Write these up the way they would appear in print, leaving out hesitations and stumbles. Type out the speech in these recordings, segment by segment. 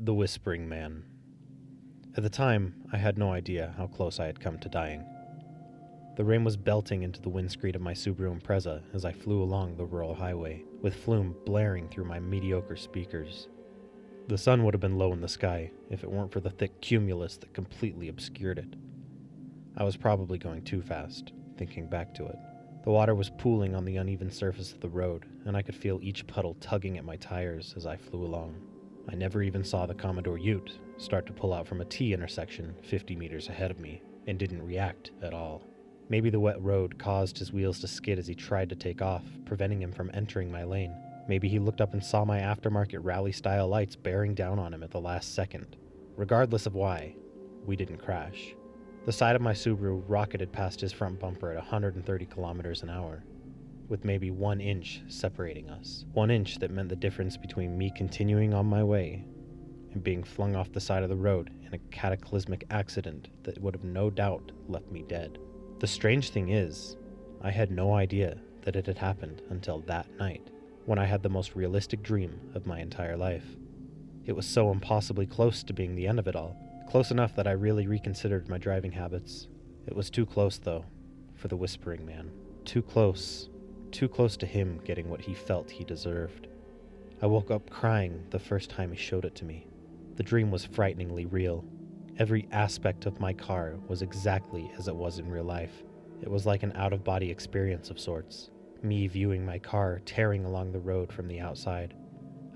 The Whispering Man. At the time, I had no idea how close I had come to dying. The rain was belting into the windscreen of my Subaru Impreza as I flew along the rural highway, with flume blaring through my mediocre speakers. The sun would have been low in the sky if it weren't for the thick cumulus that completely obscured it. I was probably going too fast, thinking back to it. The water was pooling on the uneven surface of the road, and I could feel each puddle tugging at my tires as I flew along. I never even saw the Commodore Ute start to pull out from a T intersection 50 meters ahead of me, and didn't react at all. Maybe the wet road caused his wheels to skid as he tried to take off, preventing him from entering my lane. Maybe he looked up and saw my aftermarket rally-style lights bearing down on him at the last second. Regardless of why, we didn't crash. The side of my Subaru rocketed past his front bumper at 130 kilometers an hour, with maybe 1 inch separating us. 1 inch that meant the difference between me continuing on my way and being flung off the side of the road in a cataclysmic accident that would have no doubt left me dead. The strange thing is, I had no idea that it had happened until that night, when I had the most realistic dream of my entire life. It was so impossibly close to being the end of it all, close enough that I really reconsidered my driving habits. It was too close, though, for the Whispering Man. Too close to him getting what he felt he deserved. I woke up crying the first time he showed it to me. The dream was frighteningly real. Every aspect of my car was exactly as it was in real life. It was like an out-of-body experience of sorts. Me viewing my car tearing along the road from the outside.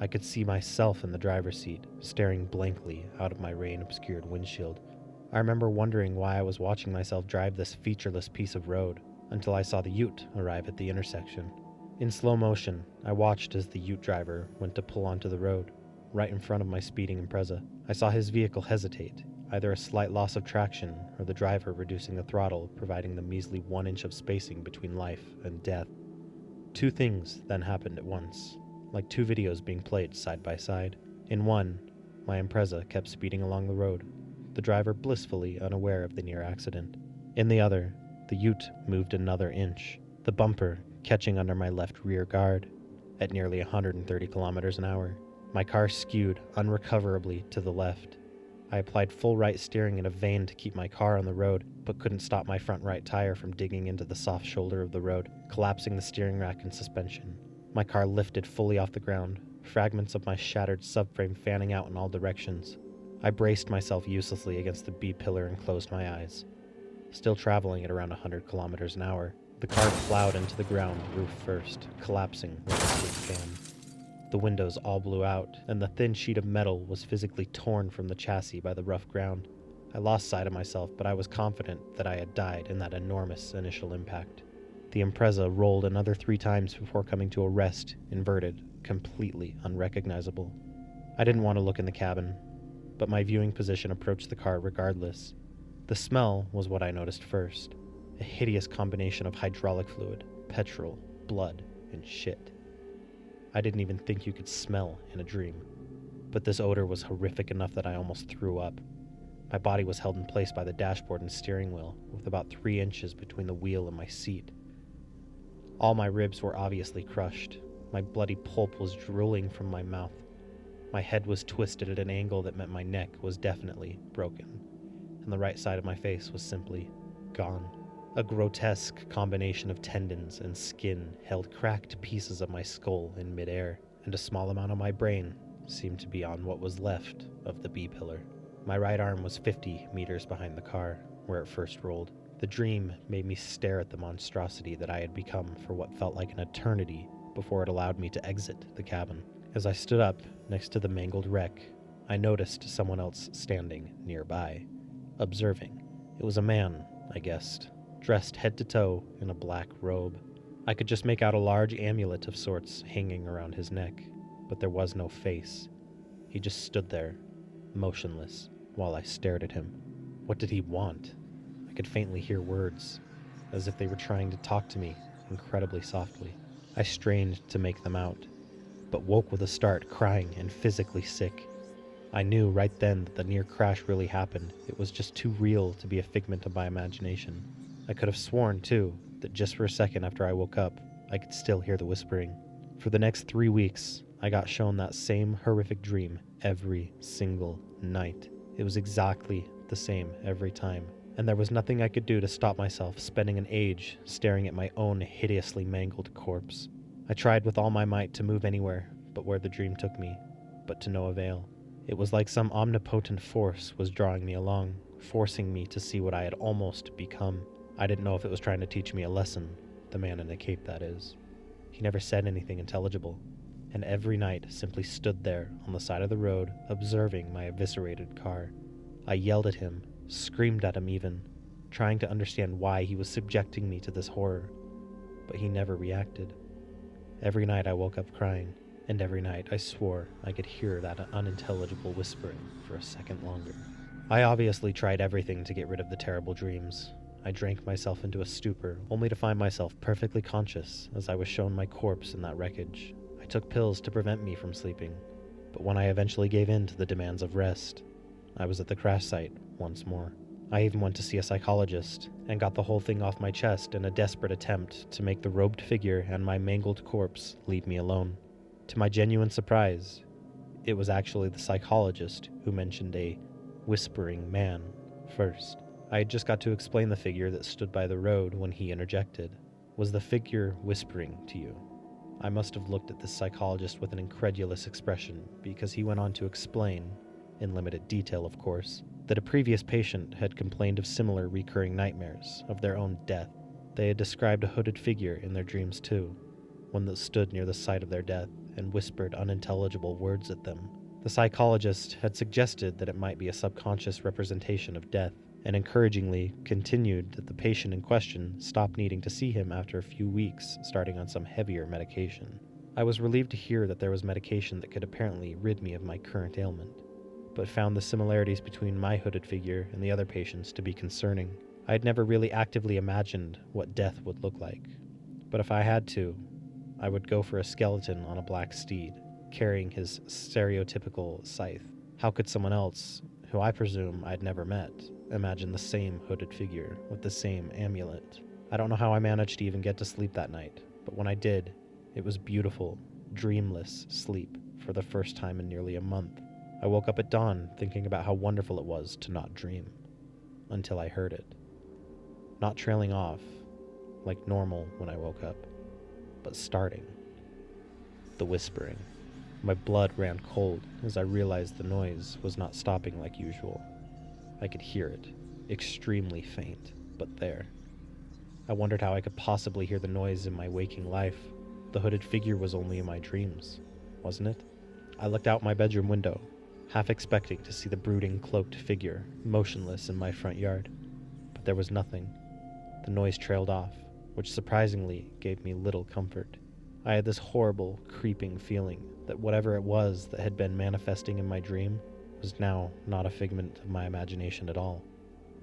I could see myself in the driver's seat, staring blankly out of my rain-obscured windshield. I remember wondering why I was watching myself drive this featureless piece of road, until I saw the Ute arrive at the intersection. In slow motion, I watched as the Ute driver went to pull onto the road, right in front of my speeding Impreza. I saw his vehicle hesitate, either a slight loss of traction or the driver reducing the throttle, providing the measly 1 inch of spacing between life and death. Two things then happened at once, like two videos being played side by side. In one, my Impreza kept speeding along the road, the driver blissfully unaware of the near accident. In the other, the Ute moved another inch, the bumper catching under my left rear guard at nearly 130 kilometers an hour. My car skewed unrecoverably to the left. I applied full right steering in a vain to keep my car on the road, but couldn't stop my front right tire from digging into the soft shoulder of the road, collapsing the steering rack and suspension. My car lifted fully off the ground, fragments of my shattered subframe fanning out in all directions. I braced myself uselessly against the B-pillar and closed my eyes. Still traveling at around 100 kilometers an hour, the car plowed into the ground roof first, collapsing like a big fan. The windows all blew out, and the thin sheet of metal was physically torn from the chassis by the rough ground. I lost sight of myself, but I was confident that I had died in that enormous initial impact. The Impreza rolled another 3 times before coming to a rest, inverted, completely unrecognizable. I didn't want to look in the cabin, but my viewing position approached the car regardless. The smell was what I noticed first, a hideous combination of hydraulic fluid, petrol, blood, and shit. I didn't even think you could smell in a dream, but this odor was horrific enough that I almost threw up. My body was held in place by the dashboard and steering wheel, with about 3 inches between the wheel and my seat. All my ribs were obviously crushed. My bloody pulp was drooling from my mouth. My head was twisted at an angle that meant my neck was definitely broken, and the right side of my face was simply gone. A grotesque combination of tendons and skin held cracked pieces of my skull in midair, and a small amount of my brain seemed to be on what was left of the B-pillar. My right arm was 50 meters behind the car, where it first rolled. The dream made me stare at the monstrosity that I had become for what felt like an eternity before it allowed me to exit the cabin. As I stood up next to the mangled wreck, I noticed someone else standing nearby, observing. It was a man, I guessed, dressed head to toe in a black robe. I could just make out a large amulet of sorts hanging around his neck, but there was no face. He just stood there, motionless, while I stared at him. What did he want? I could faintly hear words, as if they were trying to talk to me incredibly softly. I strained to make them out, but woke with a start, crying and physically sick. I knew right then that the near crash really happened. It was just too real to be a figment of my imagination. I could have sworn, too, that just for a second after I woke up, I could still hear the whispering. For the next 3 weeks, I got shown that same horrific dream every single night. It was exactly the same every time, and there was nothing I could do to stop myself spending an age staring at my own hideously mangled corpse. I tried with all my might to move anywhere but where the dream took me, but to no avail. It was like some omnipotent force was drawing me along, forcing me to see what I had almost become. I didn't know if it was trying to teach me a lesson, the man in the cape, that is. He never said anything intelligible, and every night simply stood there on the side of the road, observing my eviscerated car. I yelled at him, screamed at him even, trying to understand why he was subjecting me to this horror, but he never reacted. Every night I woke up crying, and every night I swore I could hear that unintelligible whispering for a second longer. I obviously tried everything to get rid of the terrible dreams. I drank myself into a stupor, only to find myself perfectly conscious as I was shown my corpse in that wreckage. I took pills to prevent me from sleeping, but when I eventually gave in to the demands of rest, I was at the crash site once more. I even went to see a psychologist and got the whole thing off my chest in a desperate attempt to make the robed figure and my mangled corpse leave me alone. To my genuine surprise, it was actually the psychologist who mentioned a whispering man first. I had just got to explain the figure that stood by the road when he interjected. Was the figure whispering to you? I must have looked at this psychologist with an incredulous expression, because he went on to explain, in limited detail of course, that a previous patient had complained of similar recurring nightmares of their own death. They had described a hooded figure in their dreams too, one that stood near the site of their death and whispered unintelligible words at them. The psychologist had suggested that it might be a subconscious representation of death, and encouragingly continued that the patient in question stopped needing to see him after a few weeks, starting on some heavier medication. I was relieved to hear that there was medication that could apparently rid me of my current ailment, but found the similarities between my hooded figure and the other patients to be concerning. I had never really actively imagined what death would look like, but if I had to, I would go for a skeleton on a black steed, carrying his stereotypical scythe. How could someone else, who I presume I'd never met, imagine the same hooded figure with the same amulet? I don't know how I managed to even get to sleep that night, but when I did, it was beautiful, dreamless sleep for the first time in nearly a month. I woke up at dawn thinking about how wonderful it was to not dream, until I heard it. Not trailing off, like normal when I woke up, but starting. The whispering. My blood ran cold as I realized the noise was not stopping like usual. I could hear it, extremely faint, but there. I wondered how I could possibly hear the noise in my waking life. The hooded figure was only in my dreams, wasn't it? I looked out my bedroom window, half expecting to see the brooding, cloaked figure motionless in my front yard. But there was nothing. The noise trailed off, which surprisingly gave me little comfort. I had this horrible, creeping feeling that whatever it was that had been manifesting in my dream was now not a figment of my imagination at all.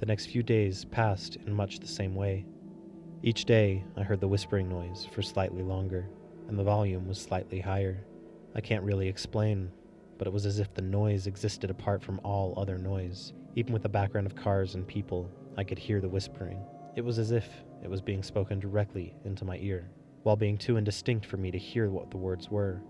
The next few days passed in much the same way. Each day, I heard the whispering noise for slightly longer, and the volume was slightly higher. I can't really explain, but it was as if the noise existed apart from all other noise. Even with the background of cars and people, I could hear the whispering. It was as if it was being spoken directly into my ear, while being too indistinct for me to hear what the words were.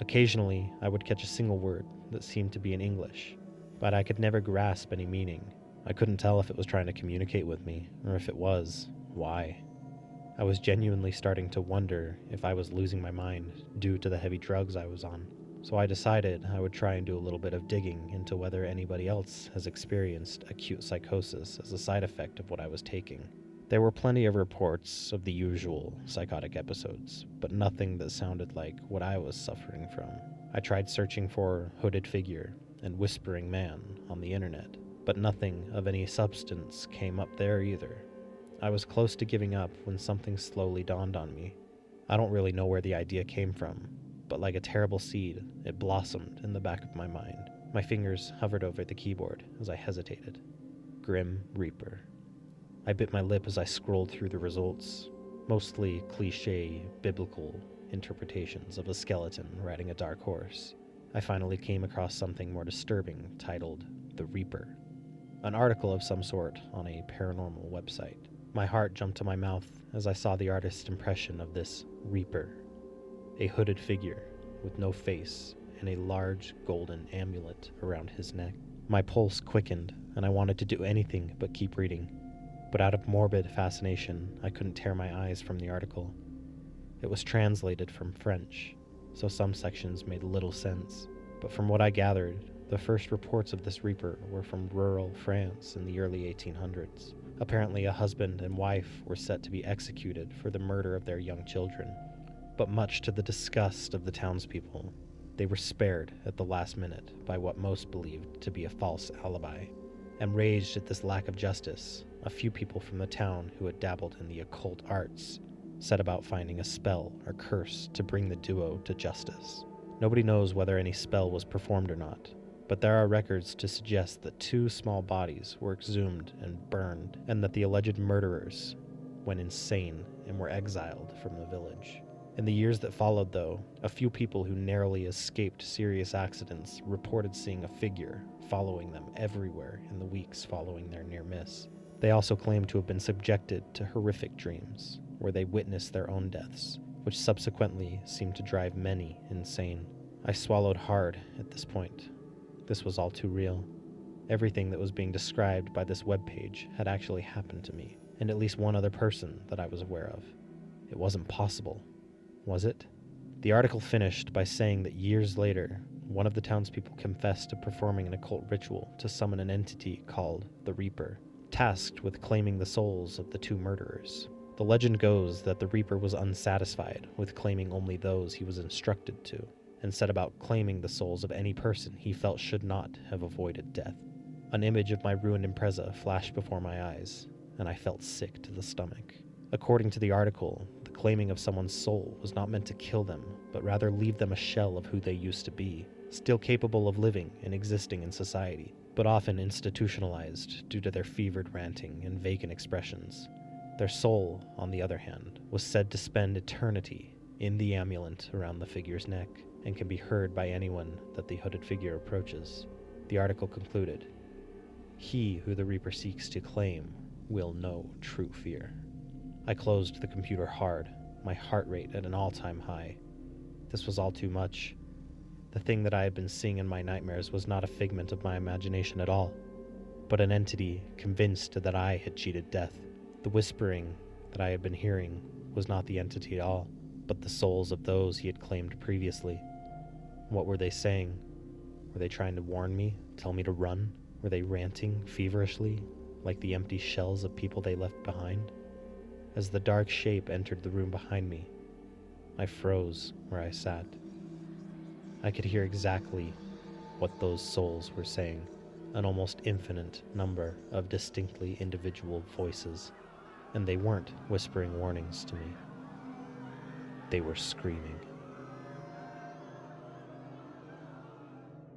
Occasionally, I would catch a single word that seemed to be in English, but I could never grasp any meaning. I couldn't tell if it was trying to communicate with me, or if it was, why. I was genuinely starting to wonder if I was losing my mind due to the heavy drugs I was on. So I decided I would try and do a little bit of digging into whether anybody else has experienced acute psychosis as a side effect of what I was taking. There were plenty of reports of the usual psychotic episodes, but nothing that sounded like what I was suffering from. I tried searching for hooded figure and whispering man on the internet, but nothing of any substance came up there either. I was close to giving up when something slowly dawned on me. I don't really know where the idea came from, but like a terrible seed, it blossomed in the back of my mind. My fingers hovered over the keyboard as I hesitated. Grim Reaper. I bit my lip as I scrolled through the results, mostly cliché, biblical interpretations of a skeleton riding a dark horse. I finally came across something more disturbing titled The Reaper, an article of some sort on a paranormal website. My heart jumped to my mouth as I saw the artist's impression of this Reaper, a hooded figure with no face and a large golden amulet around his neck. My pulse quickened, and I wanted to do anything but keep reading. But out of morbid fascination, I couldn't tear my eyes from the article. It was translated from French, so some sections made little sense. But from what I gathered, the first reports of this Reaper were from rural France in the early 1800s. Apparently, a husband and wife were set to be executed for the murder of their young children. But much to the disgust of the townspeople, they were spared at the last minute by what most believed to be a false alibi. Enraged at this lack of justice, a few people from the town who had dabbled in the occult arts set about finding a spell or curse to bring the duo to justice. Nobody knows whether any spell was performed or not, but there are records to suggest that 2 small bodies were exhumed and burned, and that the alleged murderers went insane and were exiled from the village. In the years that followed, though, a few people who narrowly escaped serious accidents reported seeing a figure following them everywhere in the weeks following their near miss. They also claimed to have been subjected to horrific dreams, where they witnessed their own deaths, which subsequently seemed to drive many insane. I swallowed hard at this point. This was all too real. Everything that was being described by this webpage had actually happened to me, and at least one other person that I was aware of. It wasn't possible, was it? The article finished by saying that years later, one of the townspeople confessed to performing an occult ritual to summon an entity called the Reaper, tasked with claiming the souls of the 2 murderers. The legend goes that the Reaper was unsatisfied with claiming only those he was instructed to, and set about claiming the souls of any person he felt should not have avoided death. An image of my ruined Impreza flashed before my eyes, and I felt sick to the stomach. According to the article, the claiming of someone's soul was not meant to kill them, but rather leave them a shell of who they used to be, still capable of living and existing in society, but often institutionalized due to their fevered ranting and vacant expressions. Their soul, on the other hand, was said to spend eternity in the amulet around the figure's neck, and can be heard by anyone that the hooded figure approaches. The article concluded, "He who the Reaper seeks to claim will know true fear." I closed the computer hard, my heart rate at an all-time high. This was all too much. The thing that I had been seeing in my nightmares was not a figment of my imagination at all, but an entity convinced that I had cheated death. The whispering that I had been hearing was not the entity at all, but the souls of those he had claimed previously. What were they saying? Were they trying to warn me, tell me to run? Were they ranting feverishly, like the empty shells of people they left behind? As the dark shape entered the room behind me, I froze where I sat. I could hear exactly what those souls were saying, an almost infinite number of distinctly individual voices, and they weren't whispering warnings to me. They were screaming.